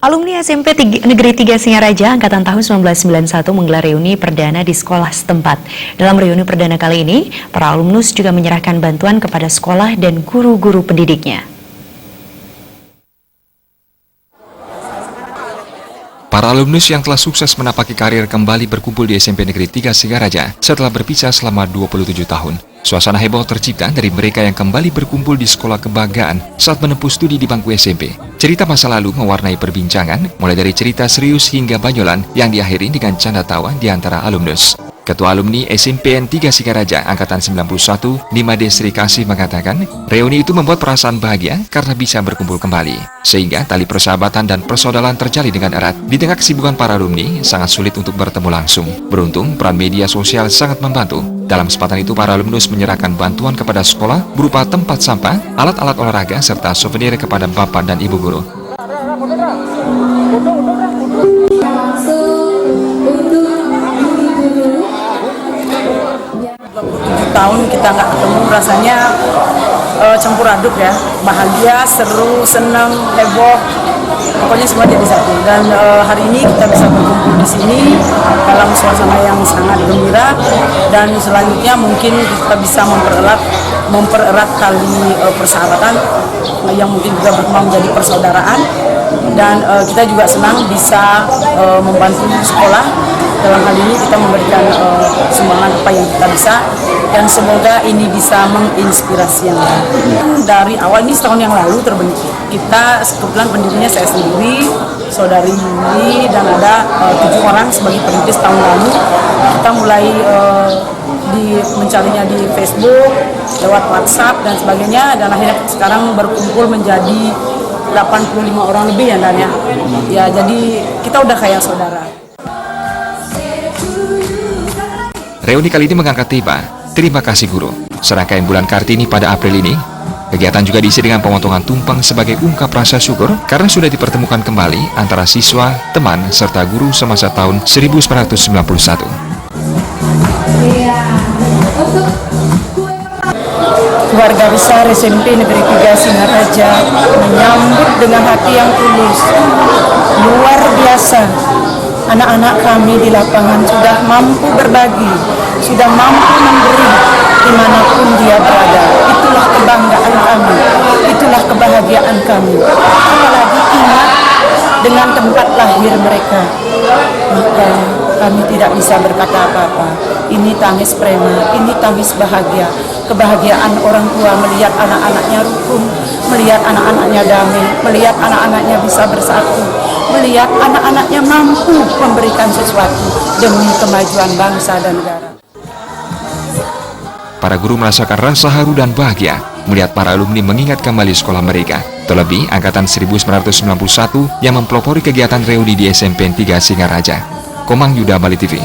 Alumni SMP Negeri 3 Singaraja Angkatan tahun 1991 menggelar reuni perdana di sekolah setempat. Dalam reuni perdana kali ini, para alumnus juga menyerahkan bantuan kepada sekolah dan guru-guru pendidiknya. Para alumnus yang telah sukses menapaki karir kembali berkumpul di SMP Negeri 3 Singaraja setelah berpisah selama 27 tahun. Suasana heboh tercipta dari mereka yang kembali berkumpul di sekolah kebanggaan saat menempuh studi di bangku SMP. Cerita masa lalu mewarnai perbincangan, mulai dari cerita serius hingga banyolan yang diakhiri dengan canda tawa di antara alumnus. Ketua alumni SMPN 3 Singaraja Angkatan 91, Nimade Sri Kasih mengatakan, reuni itu membuat perasaan bahagia karena bisa berkumpul kembali. Sehingga tali persahabatan dan persaudaraan terjalin dengan erat. Di tengah kesibukan para alumni, sangat sulit untuk bertemu langsung. Beruntung, peran media sosial sangat membantu. Dalam kesempatan itu, para alumnus menyerahkan bantuan kepada sekolah berupa tempat sampah, alat-alat olahraga, serta souvenir kepada bapak dan ibu guru. Tahun kita nggak ketemu, rasanya campur aduk ya, bahagia, seru, senang, heboh, pokoknya semua jadi satu. Dan hari ini kita bisa berkumpul di sini dalam suasana yang sangat gembira, dan selanjutnya mungkin kita bisa mempererat tali persahabatan yang mungkin juga berkembang menjadi persaudaraan. Dan kita juga senang bisa membantu sekolah. Dalam hal ini kita memberikan sumbangan apa yang kita bisa, dan semoga ini bisa menginspirasi yang lain. Dari awal ini setahun yang lalu terbentuk. Kita kebetulan pendirinya saya sendiri, saudari Yuli, dan ada 7 orang sebagai perintis tahun lalu. Kita mulai mencarinya di Facebook, lewat WhatsApp dan sebagainya, dan akhirnya sekarang berkumpul menjadi 85 orang lebih ya, Dan ya. Ya, jadi kita udah kayak saudara. Reuni kali ini mengangkat tema, terima kasih guru. Serangkaian bulan Kartini pada April ini, kegiatan juga diisi dengan pemotongan tumpeng sebagai ungkap rasa syukur karena sudah dipertemukan kembali antara siswa, teman, serta guru semasa tahun 1991. Keluarga besar SMP Negeri 3 Singaraja menyambut dengan hati yang tulus, luar biasa. Anak-anak kami di lapangan sudah mampu berbagi, sudah mampu memberi dimanapun dia berada. Itulah kebanggaan kami, itulah kebahagiaan kami. Apalagi ingat dengan tempat lahir mereka, maka kami tidak bisa berkata apa-apa. Ini tangis prema, ini tangis bahagia. Kebahagiaan orang tua melihat anak-anaknya rukun, melihat anak-anaknya damai, melihat anak-anaknya bisa bersatu, melihat anak-anaknya mampu memberikan sesuatu demi kemajuan bangsa dan negara. Para guru merasakan rasa haru dan bahagia melihat para alumni mengingat kembali sekolah mereka. Terlebih angkatan 1991 yang mempelopori kegiatan reuni di SMPN 3 Singaraja. Komang Yuda, Bali TV.